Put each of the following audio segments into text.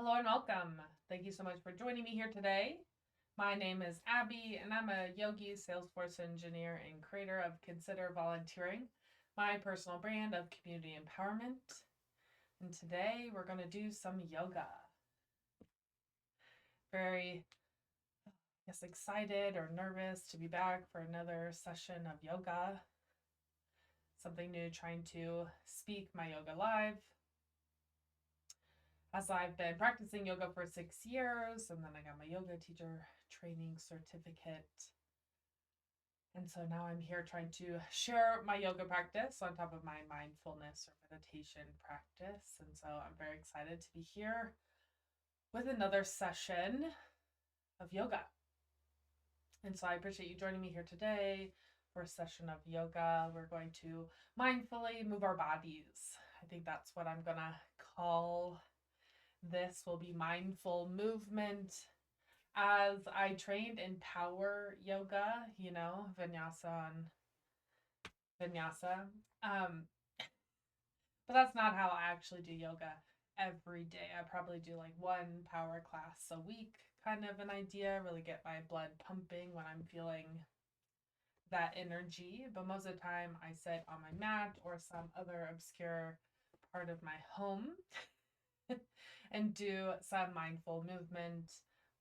Hello and welcome. Thank you so much for joining me here today. My name is Abby, and I'm a yogi, Salesforce engineer, and creator of Consider Volunteering, my personal brand of community empowerment. And today we're going to do some yoga. Very, excited or nervous to be back for another session of yoga. Something new, trying to speak my yoga live. As I've been practicing yoga for 6 years, and then I got my yoga teacher training certificate. And so now I'm here trying to share my yoga practice on top of my mindfulness or meditation practice. And so I'm very excited to be here with another session of yoga. And so I appreciate you joining me here today for a session of yoga. We're going to mindfully move our bodies. I think that's what I'm going to call this. Will be mindful movement. As I trained in power yoga, vinyasa and vinyasa. But that's not how I actually do yoga every day. I probably do like one power class a week, kind of an idea, really get my blood pumping when I'm feeling that energy. But most of the time I sit on my mat or some other obscure part of my home and do some mindful movement,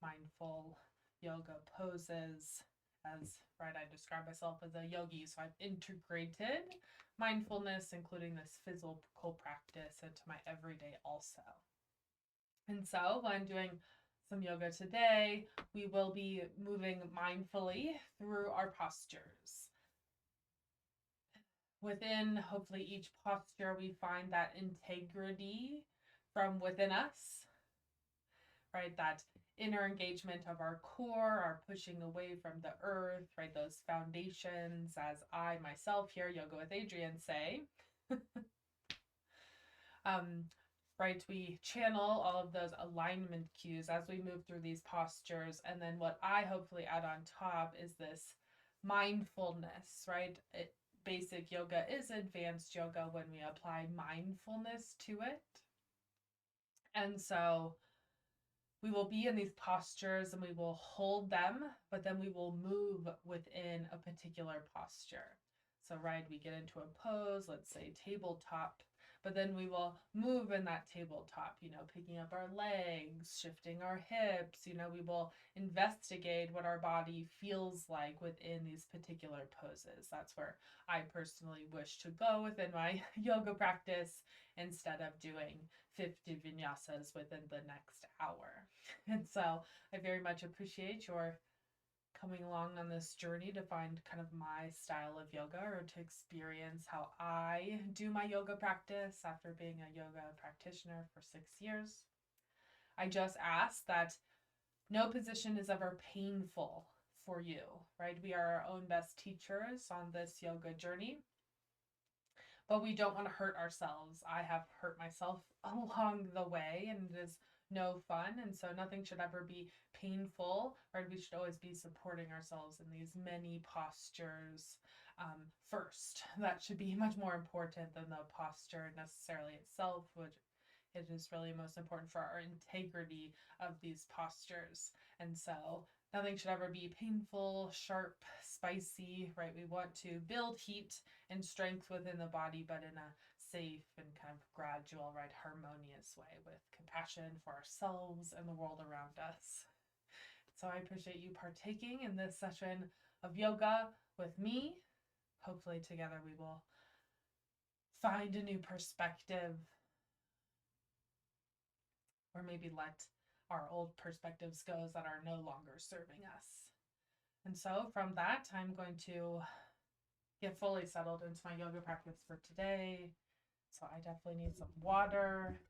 mindful yoga poses. As I describe myself as a yogi, so I've integrated mindfulness, including this physical practice, into my everyday also. And so when I'm doing some yoga today, we will be moving mindfully through our postures. Within, hopefully, each posture, we find that integrity from within us, right? That inner engagement of our core, our pushing away from the earth, right? Those foundations, as I myself here, Yoga with Adrienne, say. Right? We channel all of those alignment cues as we move through these postures. And then what I hopefully add on top is this mindfulness, right? Basic yoga is advanced yoga when we apply mindfulness to it. And so we will be in these postures and we will hold them, but then we will move within a particular posture. So, we get into a pose, let's say tabletop, but then we will move in that tabletop, picking up our legs, shifting our hips, we will investigate what our body feels like within these particular poses. That's where I personally wish to go within my yoga practice instead of doing 50 vinyasas within the next hour. And so I very much appreciate your coming along on this journey to find kind of my style of yoga, or to experience how I do my yoga practice after being a yoga practitioner for 6 years. I just ask that no position is ever painful for you, right? We are our own best teachers on this yoga journey, but we don't want to hurt ourselves. I have hurt myself along the way, and it is no fun. And so nothing should ever be painful, right? We should always be supporting ourselves in these many postures first. That should be much more important than the posture necessarily itself, which it is really most important for our integrity of these postures. And so nothing should ever be painful, sharp, spicy, right? We want to build heat and strength within the body, but in a safe and kind of gradual, right, harmonious way, with compassion for ourselves and the world around us. So I appreciate you partaking in this session of yoga with me. Hopefully together we will find a new perspective, or maybe let our old perspectives go that are no longer serving us. And so from that, I'm going to get fully settled into my yoga practice for today. So I definitely need some water.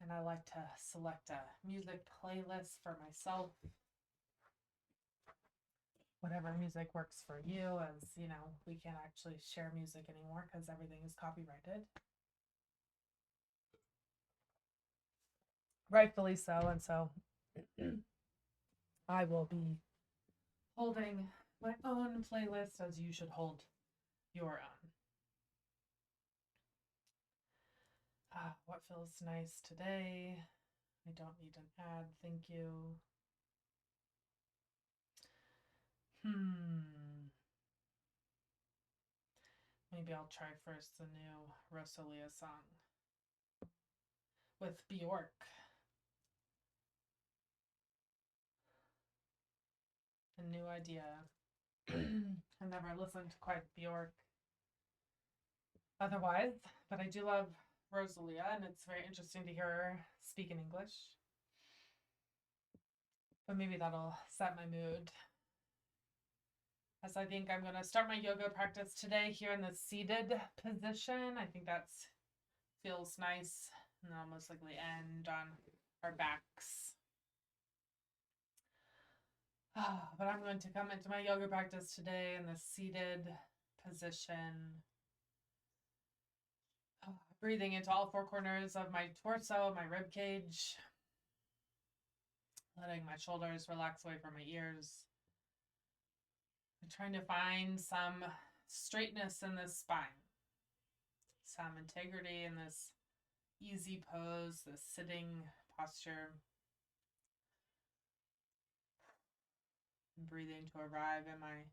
And I like to select a music playlist for myself. Whatever music works for you, as we can't actually share music anymore because everything is copyrighted. Rightfully so. And so I will be holding my own playlist, as you should hold your own. What feels nice today? I don't need an ad, thank you. Maybe I'll try first the new Rosalia song with Bjork. A new idea. I never listened to quite Bjork otherwise, but I do love Rosalia, and it's very interesting to hear her speak in English. But maybe that'll set my mood. As I think I'm going to start my yoga practice today here in the seated position. I think that feels nice, and then I'll most likely end on our backs. But I'm going to come into my yoga practice today in the seated position. Breathing into all four corners of my torso, my rib cage. Letting my shoulders relax away from my ears. I'm trying to find some straightness in this spine. Some integrity in this easy pose, this sitting posture. I'm breathing to arrive in my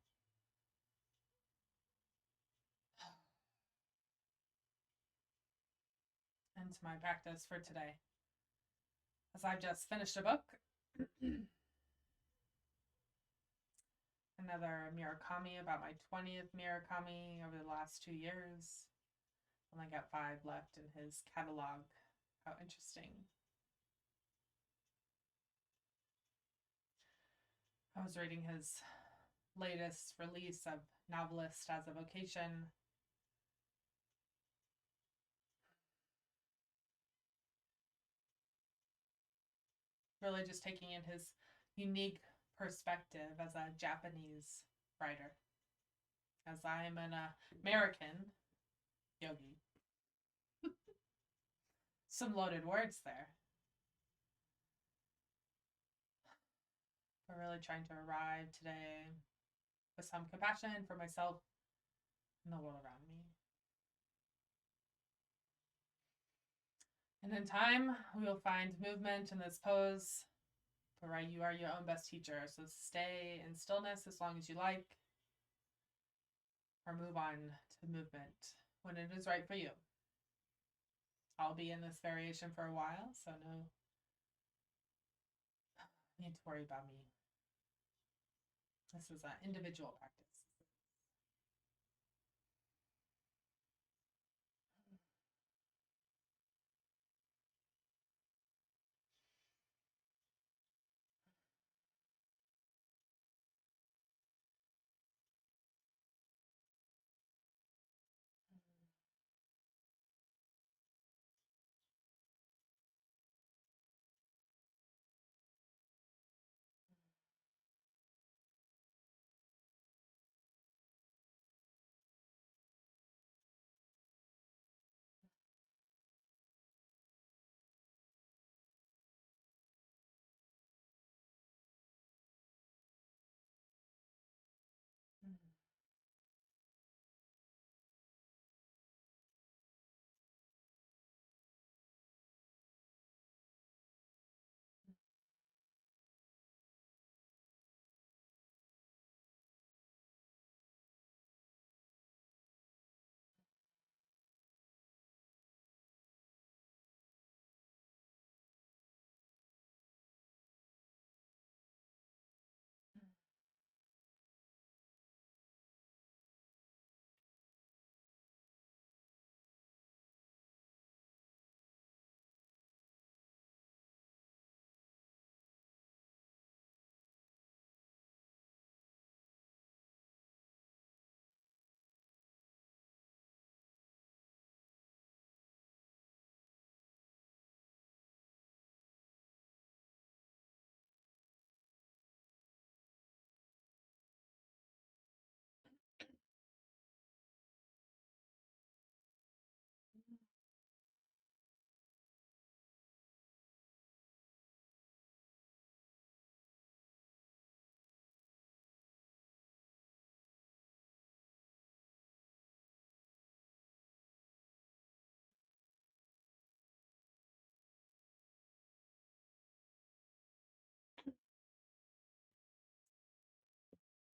into my practice for today. As I've just finished a book. Another Murakami, about my 20th Murakami over the last 2 years. Only got 5 left in his catalog. How interesting. I was reading his latest release of Novelist as a Vocation. Really just taking in his unique perspective as a Japanese writer. As I am an American yogi. Some loaded words there. But really trying to arrive today with some compassion for myself and the world around me. And in time, we will find movement in this pose. But right, you are your own best teacher. So stay in stillness as long as you like. Or move on to movement when it is right for you. I'll be in this variation for a while, so no need to worry about me. This is an individual practice.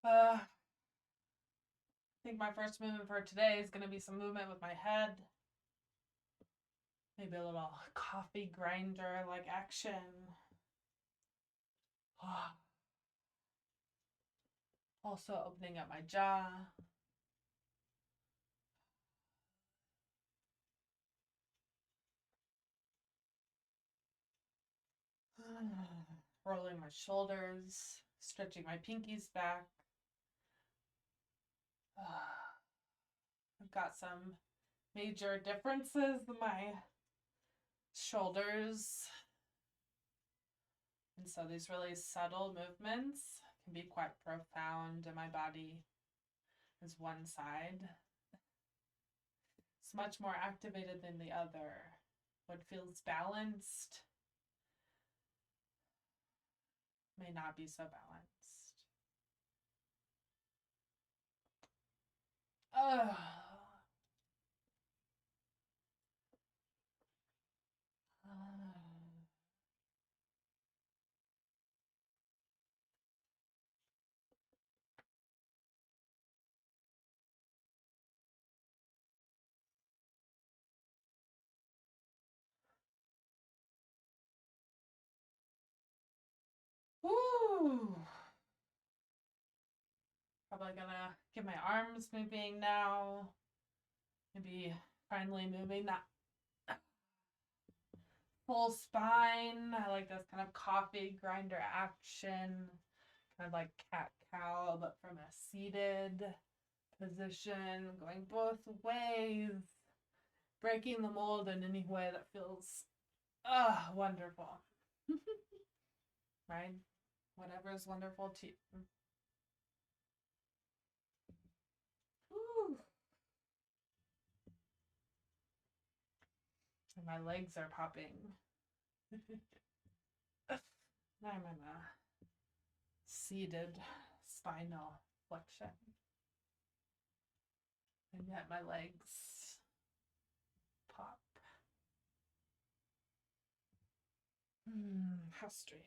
I think my first movement for today is going to be some movement with my head. Maybe a little coffee grinder like action. Also opening up my jaw. Rolling my shoulders, stretching my pinkies back. I've got some major differences in my shoulders. And so these really subtle movements can be quite profound, and my body is one side. It's much more activated than the other. What feels balanced may not be so balanced. Woo! Probably gonna get my arms moving now. Maybe finally moving that full spine. I like this kind of coffee grinder action, kind of like cat cow, but from a seated position, going both ways, breaking the mold in any way that feels wonderful. Right? Whatever is wonderful to you. Woo. And my legs are popping. Now I'm in a seated spinal flexion. And yet my legs pop. How straight.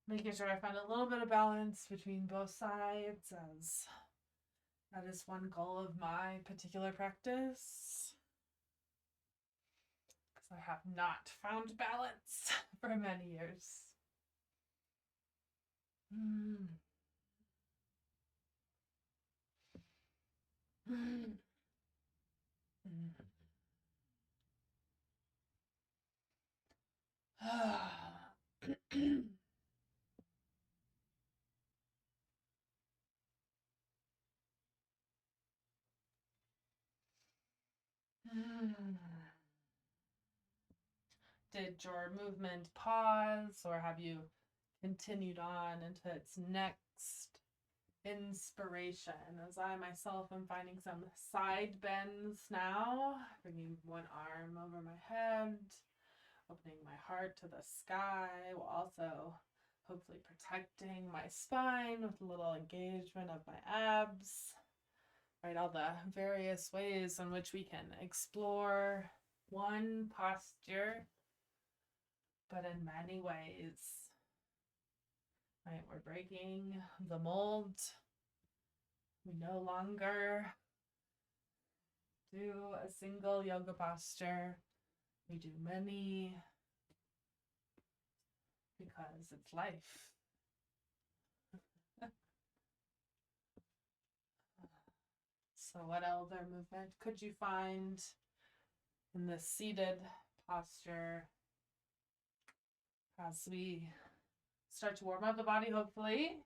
Making sure I find a little bit of balance between both sides, as that is one goal of my particular practice. Because I have not found balance for many years. Did your movement pause, or have you continued on into its next inspiration? As I myself am finding some side bends now, bringing one arm over my head, opening my heart to the sky, while also hopefully protecting my spine with a little engagement of my abs. Right, all the various ways in which we can explore one posture, but in many ways. Right, we're breaking the mold. We no longer do a single yoga posture. We do many because it's life. So what other movement could you find in this seated posture as we start to warm up the body, hopefully?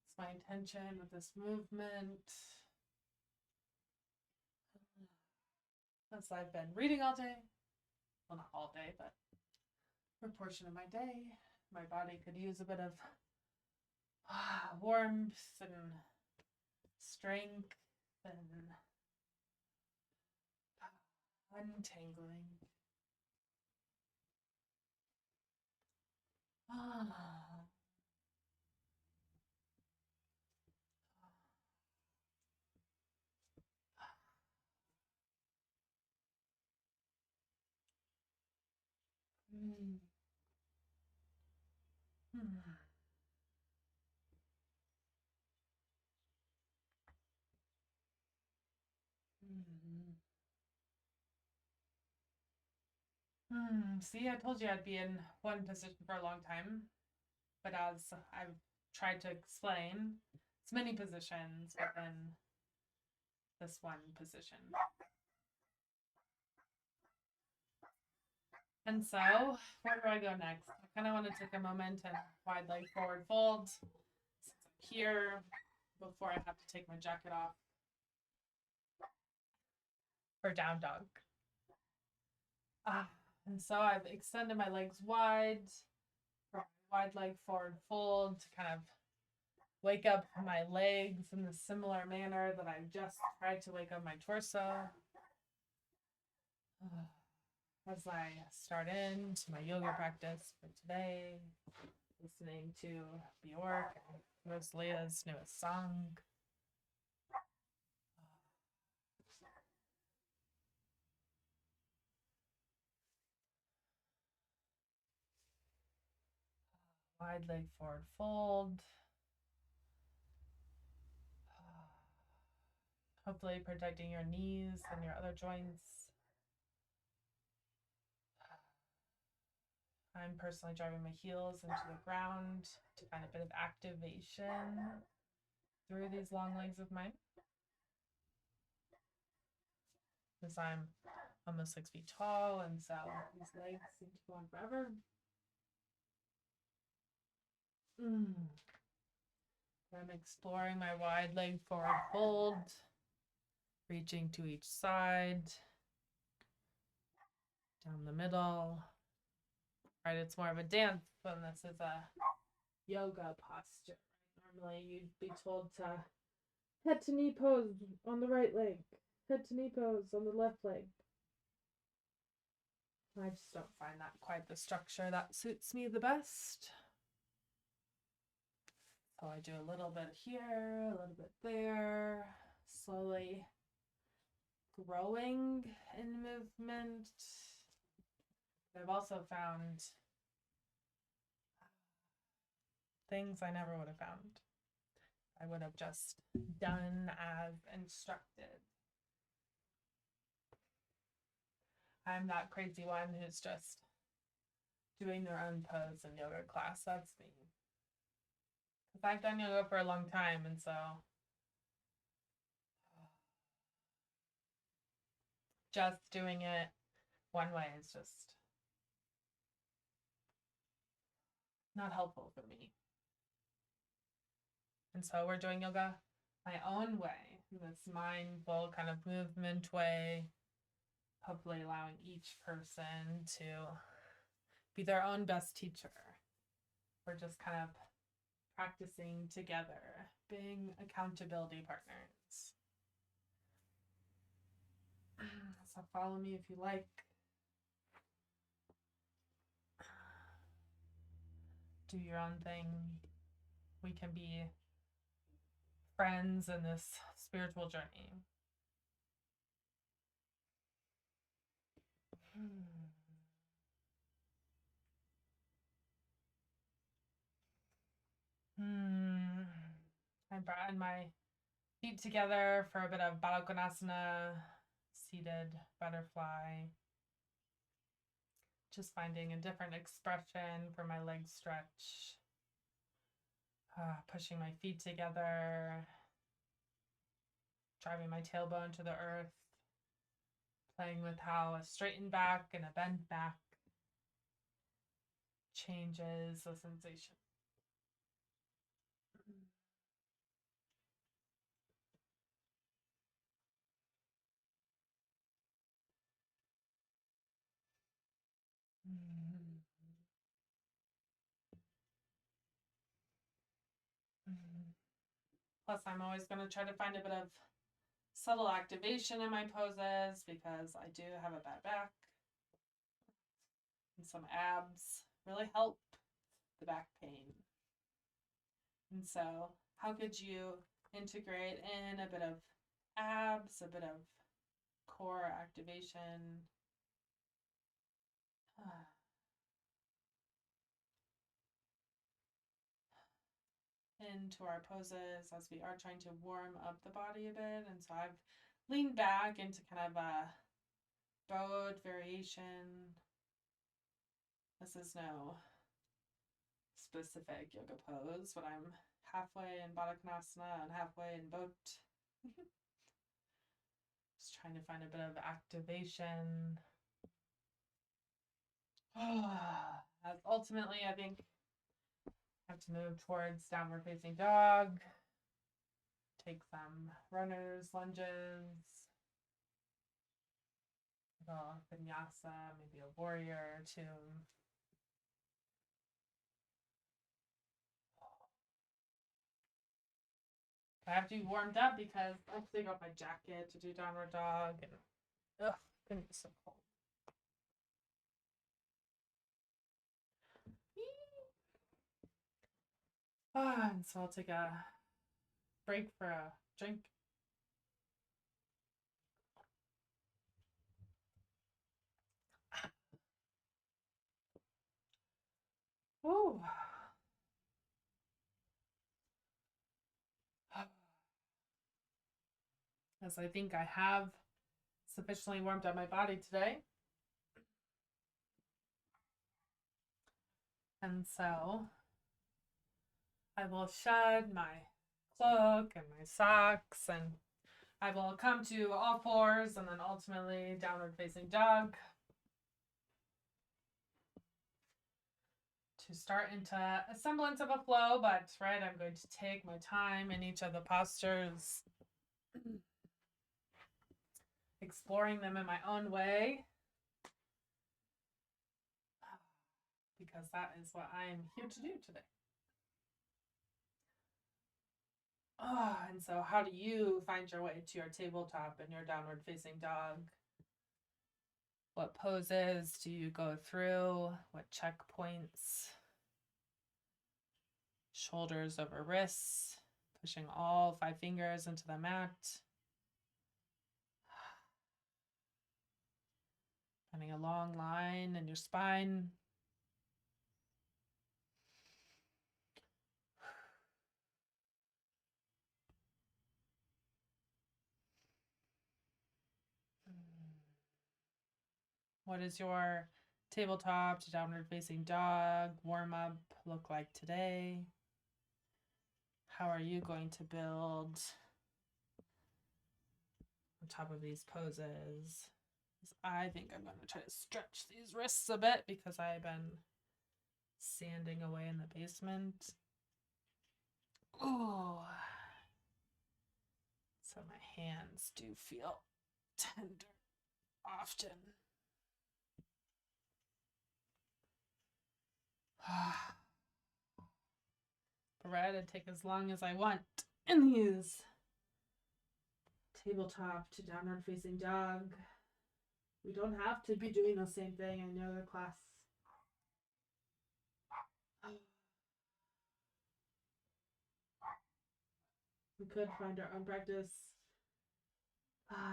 It's my intention with this movement. As I've been reading all day, well, not all day, but for a portion of my day, my body could use a bit of warmth and strength and untangling. See, I told you I'd be in one position for a long time, but as I've tried to explain, it's many positions within this one position. And so, where do I go next? I kind of want to take a moment and wide leg forward fold. Since I'm here, before I have to take my jacket off for down dog. And so I've extended my legs wide, for wide leg forward fold to kind of wake up my legs in the similar manner that I just tried to wake up my torso. As I start into my yoga practice for today, listening to Bjork and Rosalia's newest song. Wide leg forward fold. Hopefully protecting your knees and your other joints. I'm personally driving my heels into the ground to find a bit of activation through these long legs of mine. Because I'm almost 6 feet tall, and so these legs seem to go on forever. I'm exploring my wide leg forward fold, reaching to each side, down the middle. Right, it's more of a dance when this is a yoga posture. Normally you'd be told to head to knee pose on the right leg, head to knee pose on the left leg. I just don't find that quite the structure that suits me the best. So I do a little bit here, a little bit there, slowly growing in movement. I've also found things I never would have found. I would have just done as instructed. I'm that crazy one who's just doing their own pose in yoga class. That's me. Because I've done yoga for a long time, and so just doing it one way is just not helpful for me. And so we're doing yoga my own way, this mindful kind of movement way, hopefully allowing each person to be their own best teacher. We're just kind of practicing together, being accountability partners. So follow me if you like. Do your own thing. We can be friends in this spiritual journey. I brought my feet together for a bit of Baddha Konasana, seated butterfly. Just finding a different expression for my leg stretch. Pushing my feet together, driving my tailbone to the earth, playing with how a straightened back and a bent back changes the sensation. Plus, I'm always going to try to find a bit of subtle activation in my poses because I do have a bad back. And some abs really help the back pain. And so, how could you integrate in a bit of abs, a bit of core activation? into our poses as we are trying to warm up the body a bit. And so I've leaned back into kind of a bowed variation. This is no specific yoga pose, but I'm halfway in Baddha Konasana and halfway in boat. Just trying to find a bit of activation. As ultimately, I think I have to move towards downward facing dog. Take some runners, lunges, a vinyasa, maybe a warrior or two. I have to be warmed up because I have to take off my jacket to do downward dog, and ugh, it's gonna be so cold. And so I'll take a break for a drink. Ooh. As I think I have sufficiently warmed up my body today. And so I will shed my cloak and my socks, and I will come to all fours and then ultimately downward facing dog to start into a semblance of a flow, but right, I'm going to take my time in each of the postures, exploring them in my own way, because that is what I am here to do today. And so how do you find your way to your tabletop and your downward facing dog? What poses do you go through? What checkpoints? Shoulders over wrists, pushing all 5 fingers into the mat. Finding a long line in your spine. What does your tabletop to downward facing dog warm up look like today? How are you going to build on top of these poses? I think I'm going to try to stretch these wrists a bit because I've been sanding away in the basement. Oh, so my hands do feel tender often. Bread, I take as long as I want in these tabletop to downward facing dog. We don't have to be doing the same thing. I know the class. We could find our own practice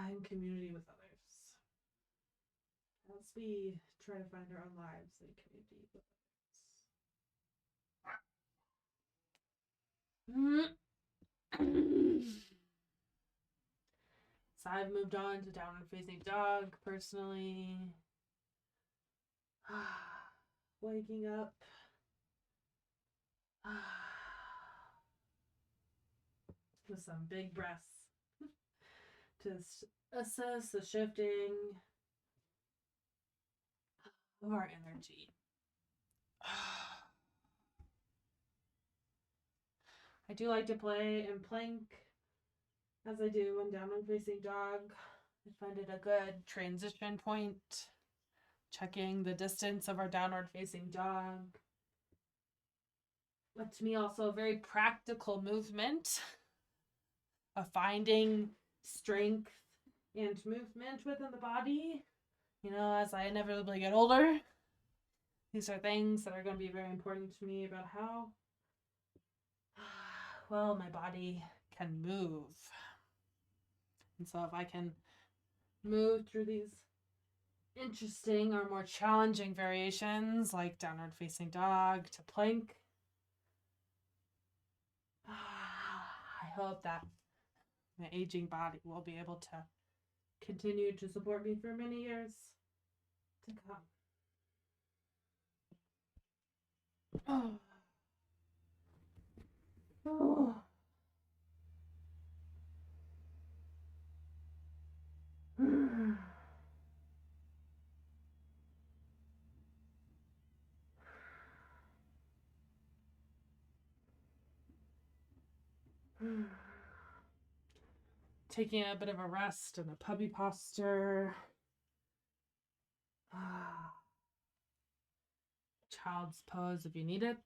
in community with others. As we try to find our own lives in community with others. So I've moved on to downward facing dog personally. Waking up. With some big breaths to assess the shifting of our energy. I do like to play in plank as I do in downward facing dog. I find it a good transition point, checking the distance of our downward facing dog. But to me also a very practical movement of finding strength and movement within the body. You know, as I inevitably get older, these are things that are going to be very important to me about how well my body can move. And so if I can move through these interesting or more challenging variations like downward facing dog to plank, hope that my aging body will be able to continue to support me for many years to come. Oh. Oh. Taking a bit of a rest in a puppy posture. Child's pose if you need it.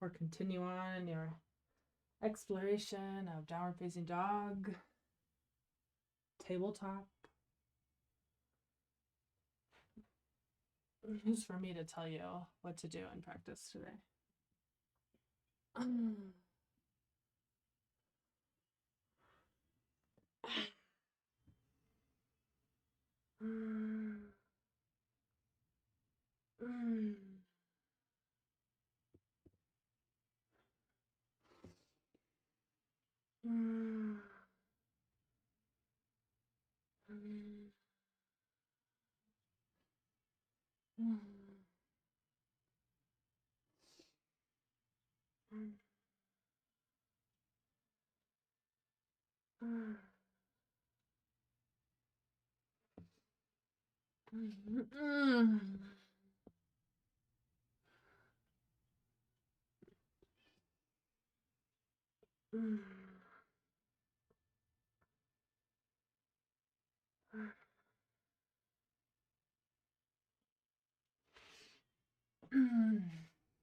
Or continue on your exploration of downward facing dog. Tabletop. Who's for me to tell you what to do in practice today?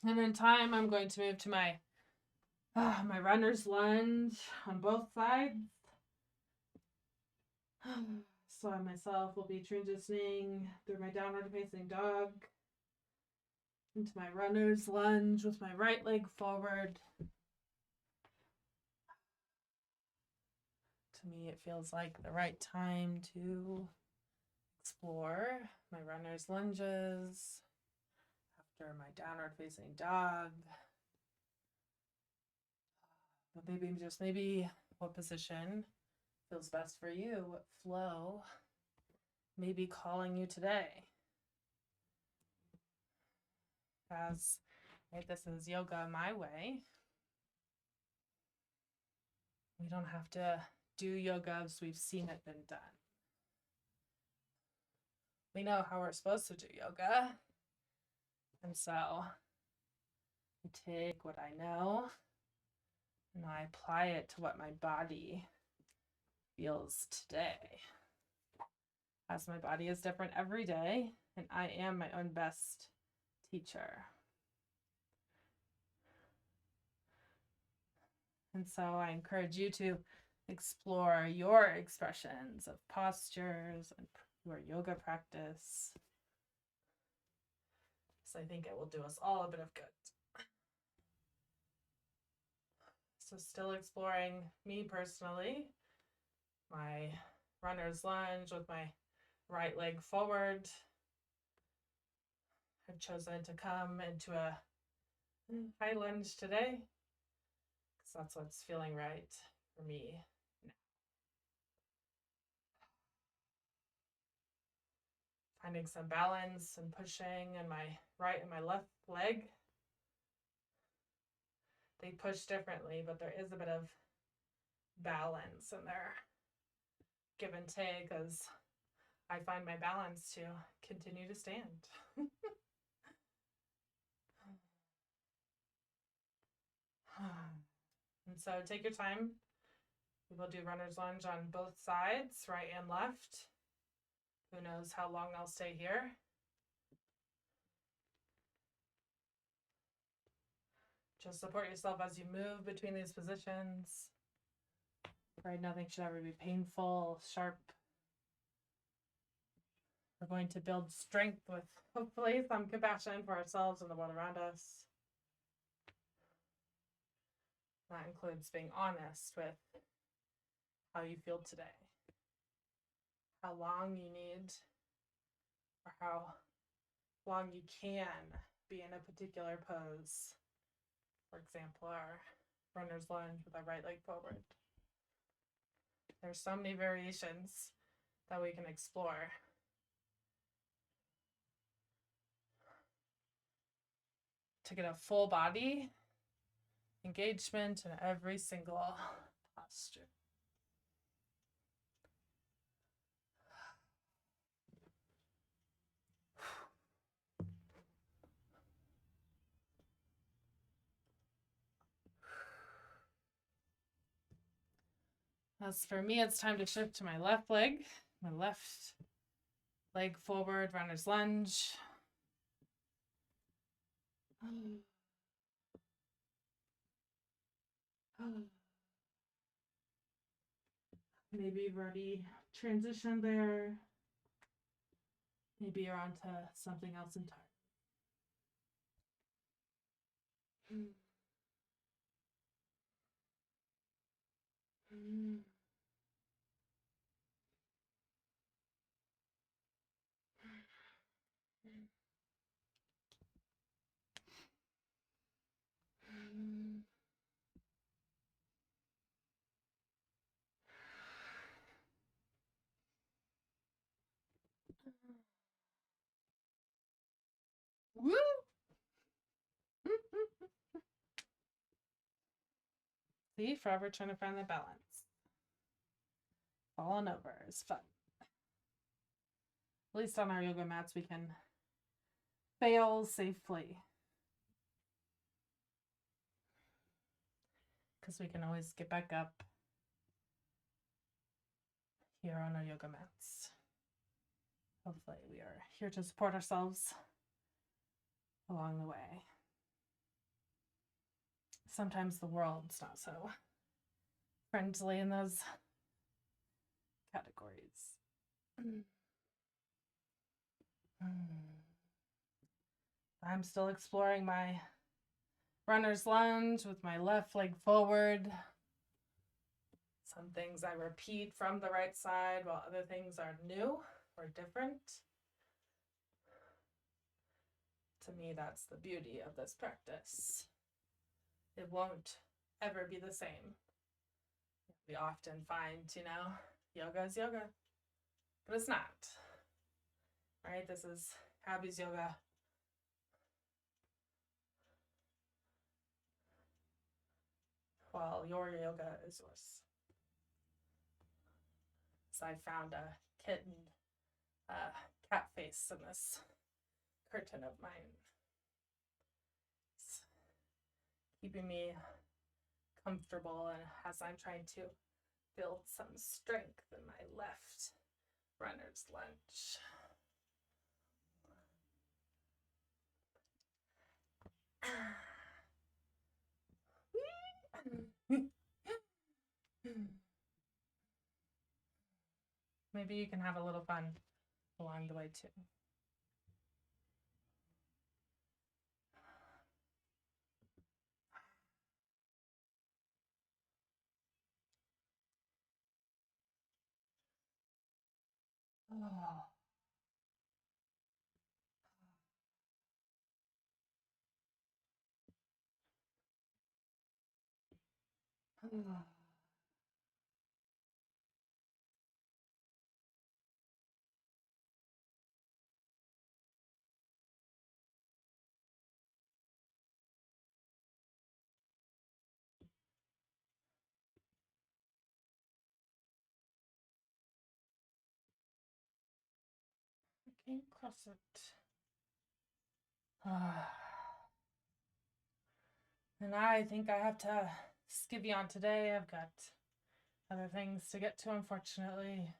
And in time, I'm going to move to my runner's lunge on both sides. So I myself will be transitioning through my downward facing dog into my runner's lunge with my right leg forward. To me, it feels like the right time to explore my runner's lunges after my downward facing dog. But maybe what position feels best for you, what flow may be calling you today. As this is yoga my way. We don't have to do yoga as we've seen it been done. We know how we're supposed to do yoga. And so I take what I know and I apply it to what my body feels today. As my body is different every day, and I am my own best teacher. And so I encourage you to explore your expressions of postures and your yoga practice. So I think it will do us all a bit of good. So still exploring me personally, my runner's lunge with my right leg forward. I've chosen to come into a high lunge today because that's what's feeling right for me now. Finding some balance and pushing in my right and my left leg. They push differently, but there is a bit of balance in there. Give and take as I find my balance to continue to stand. And so take your time. We will do runner's lunge on both sides, right and left. Who knows how long I'll stay here. Just support yourself as you move between these positions. Right, nothing should ever be painful, sharp. We're going to build strength with hopefully some compassion for ourselves and the world around us. That includes being honest with how you feel today, how long you need, or how long you can be in a particular pose, for example, or runner's lunge with our right leg forward. There's so many variations that we can explore. To get a full body engagement in every single posture. As for me, it's time to shift to my left leg. My left leg forward, runner's lunge. Maybe you've already transitioned there. Maybe you're on to something else entirely. Woo! See, forever trying to find that balance. Falling over is fun. At least on our yoga mats, we can fail safely. Because we can always get back up here on our yoga mats. Hopefully we are here to support ourselves along the way. Sometimes the world's not so friendly in those categories. I'm still exploring my runner's lunge with my left leg forward. Some things I repeat from the right side, while other things are new or different. To me, that's the beauty of this practice. It won't ever be the same. We often find, yoga is yoga, but it's not. Right? This is Abby's yoga. While your yoga is yours. So I found a kitten, cat face in this curtain of mine. It's keeping me comfortable, and as I'm trying to build some strength in my left runner's lunge. Maybe you can have a little fun along the way too. Oh. Oh. I can't cross it. And I think I have to skivvy on today. I've got other things to get to, unfortunately.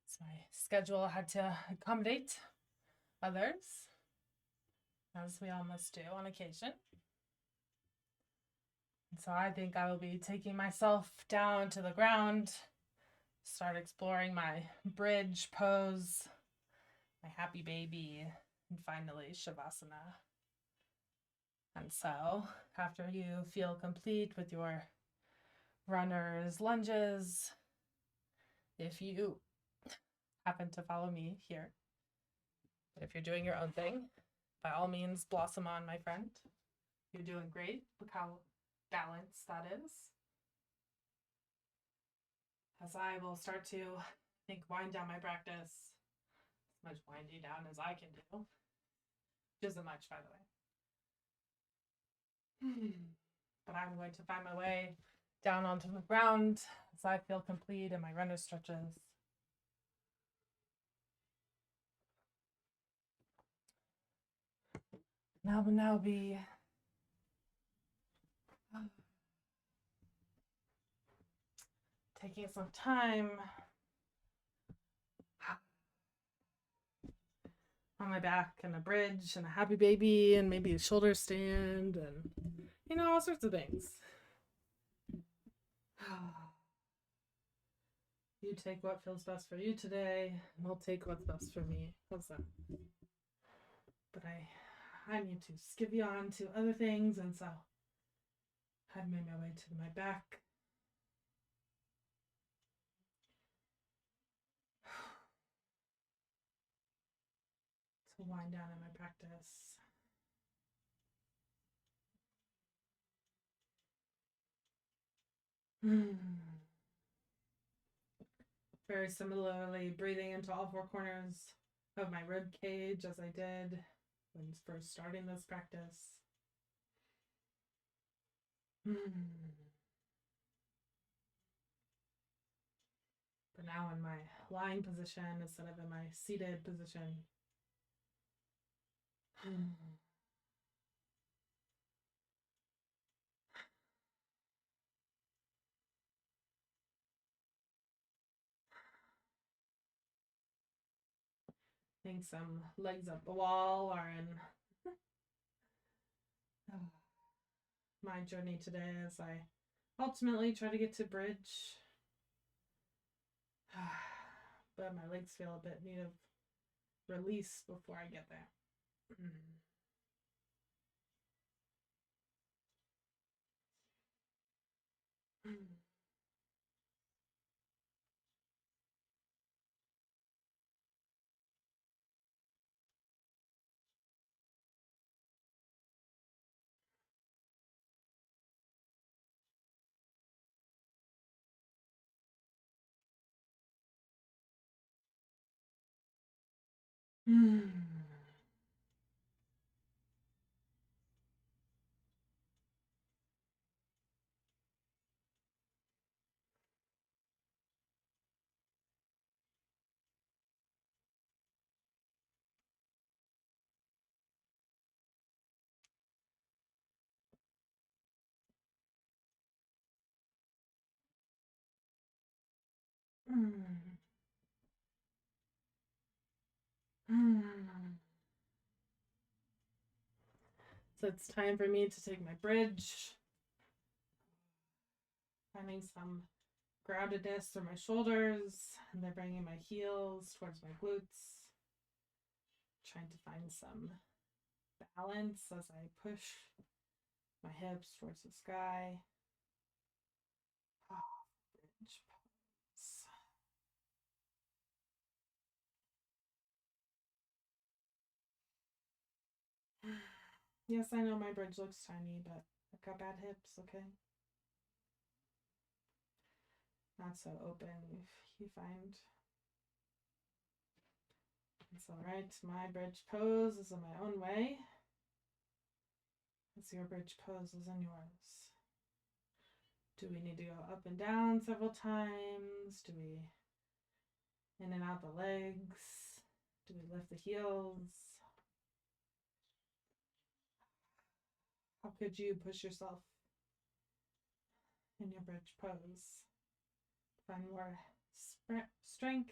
So my schedule had to accommodate others, as we all must do on occasion. And so I think I will be taking myself down to the ground, start exploring my bridge pose, my happy baby, and finally Shavasana. And so after you feel complete with your runner's lunges, if you happen to follow me here, but if you're doing your own thing, by all means, blossom on, my friend. You're doing great. Look how balance that is. As I will start to wind down my practice, as much winding down as I can do, which isn't much, by the way. But I'm going to find my way down onto the ground as I feel complete in my runner stretches. Now will now be taking some time on my back and a bridge and a happy baby and maybe a shoulder stand and, all sorts of things. You take what feels best for you today, and I'll take what's best for me. How's that? But I need to skivvy on to other things, and so I've made my way to my back. To wind down in my practice. Very similarly, breathing into all four corners of my rib cage as I did when first starting this practice. But now in my lying position instead of in my seated position. I think some legs up the wall are in my journey today as I ultimately try to get to bridge. But my legs feel a bit need of release before I get there. So it's time for me to take my bridge. Finding some groundedness through my shoulders, and then bringing my heels towards my glutes. Trying to find some balance as I push my hips towards the sky. Bridge pose. Yes, I know my bridge looks tiny, but I've got bad hips, okay? Not so open if you find. It's alright, my bridge pose is in my own way. As your bridge pose is in yours. Do we need to go up and down several times? Do we in and out the legs? Do we lift the heels? How could you push yourself in your bridge pose? Find more strength,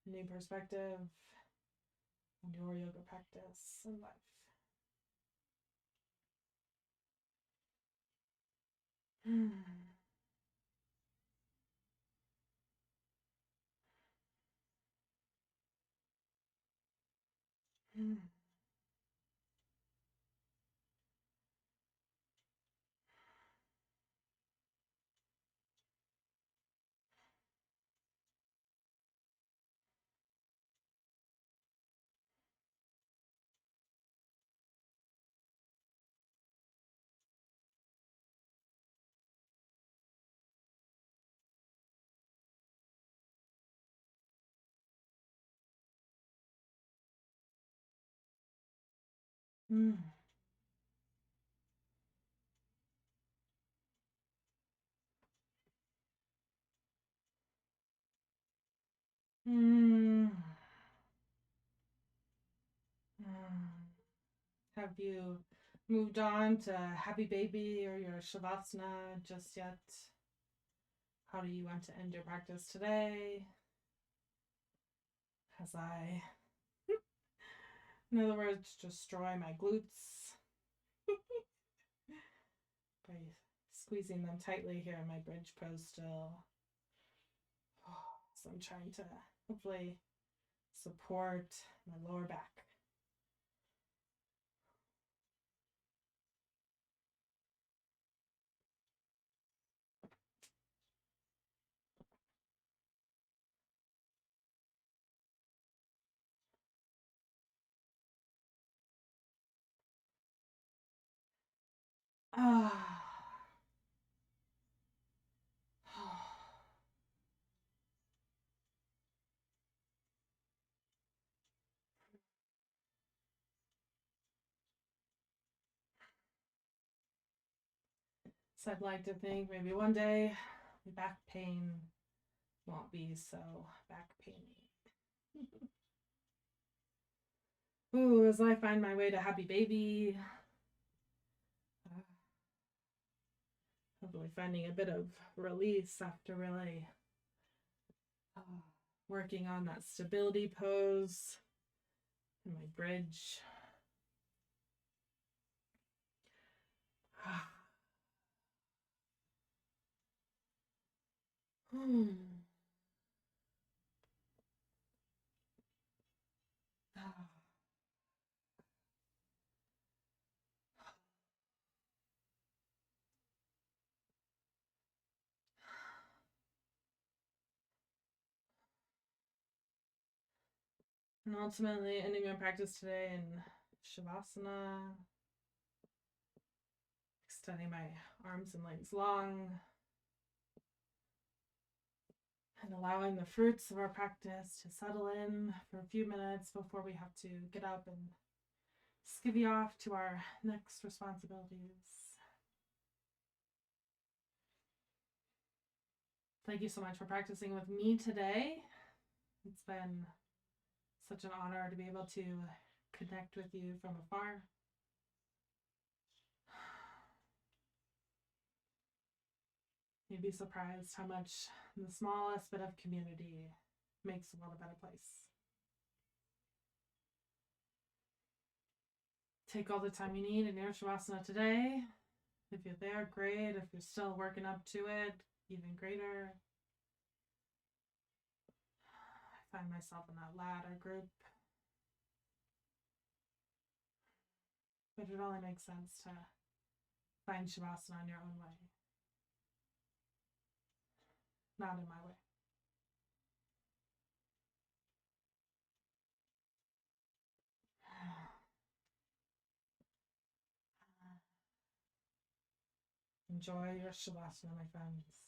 new perspective, in your yoga practice and life. Mm. Mm. Have you moved on to happy baby or your Shavasana just yet? How do you want to end your practice today? As I, in other words, destroy my glutes by squeezing them tightly here in my bridge pose still. So I'm trying to hopefully support my lower back. Ah. So I'd like to think maybe one day my back pain won't be so back painy. Ooh, as I find my way to happy baby, hopefully finding a bit of release after really working on that stability pose and my bridge. And ultimately ending my practice today in Shavasana, extending my arms and legs long, and allowing the fruits of our practice to settle in for a few minutes before we have to get up and skivvy off to our next responsibilities. Thank you so much for practicing with me today. It's been such an honor to be able to connect with you from afar. You'd be surprised how much the smallest bit of community makes the world a better place. Take all the time you need in your Shavasana today. If you're there, great. If you're still working up to it, even greater. I find myself in that ladder group. But it only makes sense to find Shavasana in your own way, not in my way. Enjoy your Shavasana, my friends.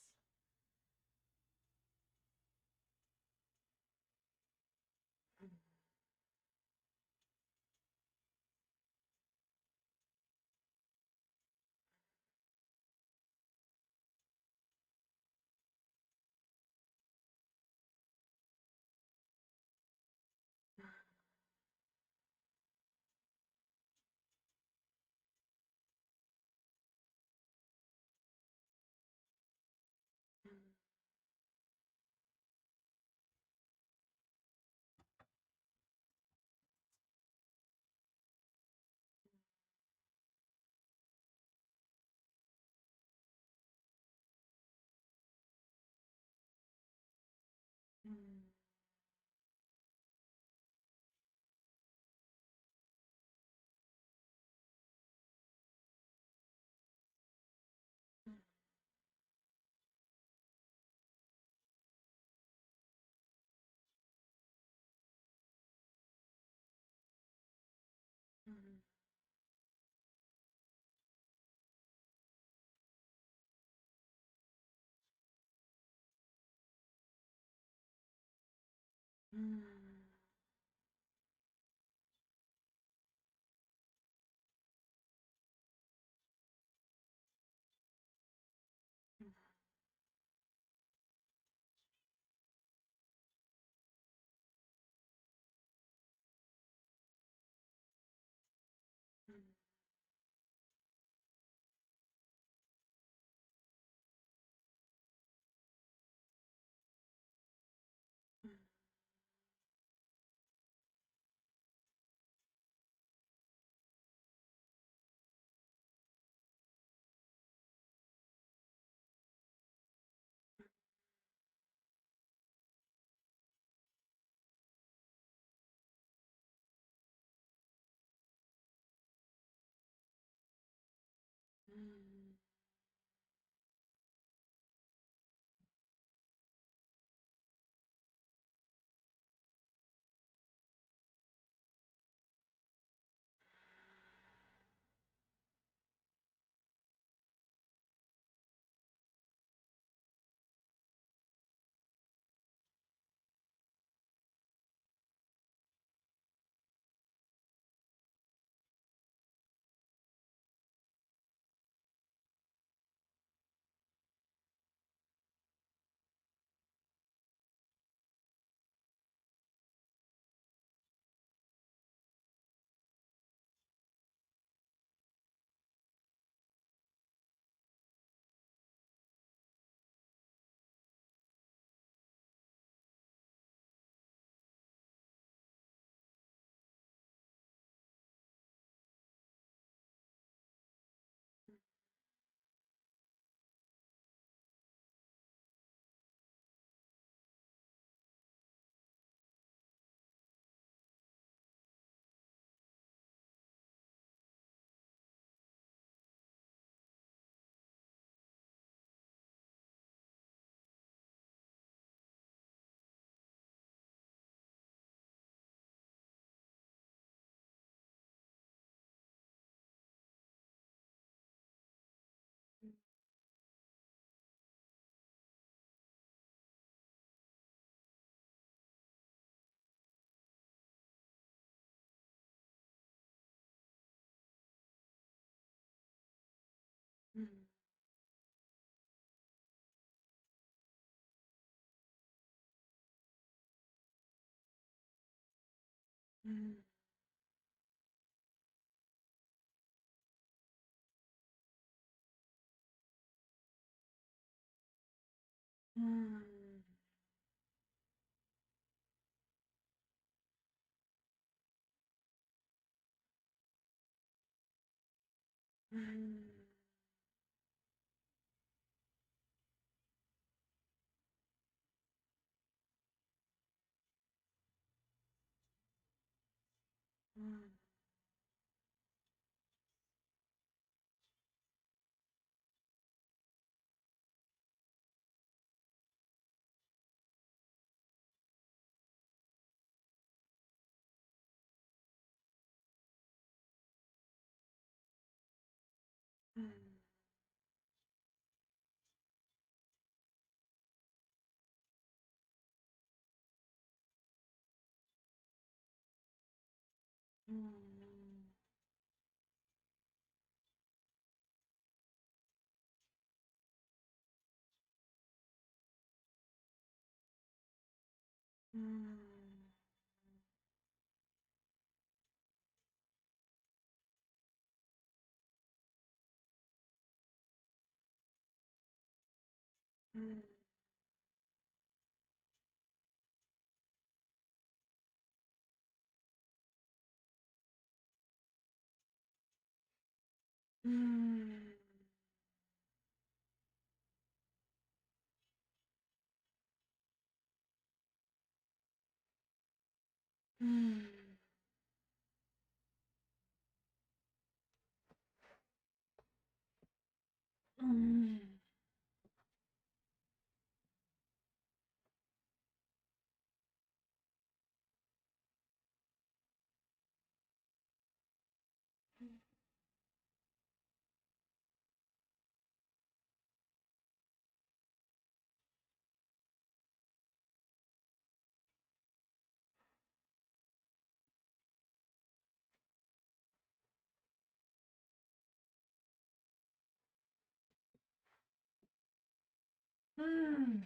And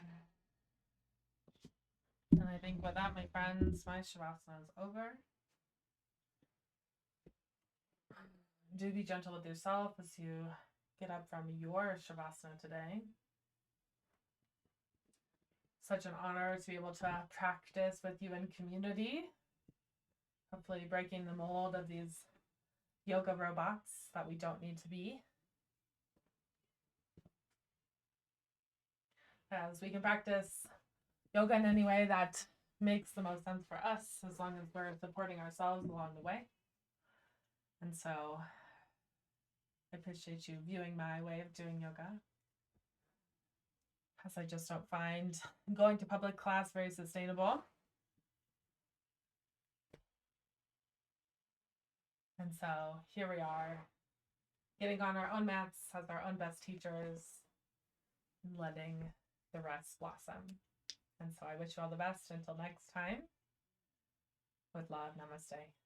I think with that, my friends, my Shavasana is over. Do be gentle with yourself as you get up from your Shavasana today. Such an honor to be able to practice with you in community. Hopefully breaking the mold of these yoga robots that we don't need to be. As we can practice yoga in any way that makes the most sense for us, as long as we're supporting ourselves along the way. And so I appreciate you viewing my way of doing yoga, as I just don't find going to public class very sustainable. And so here we are, getting on our own mats as our own best teachers, and letting the rest blossom. And so I wish you all the best until next time. With love, namaste.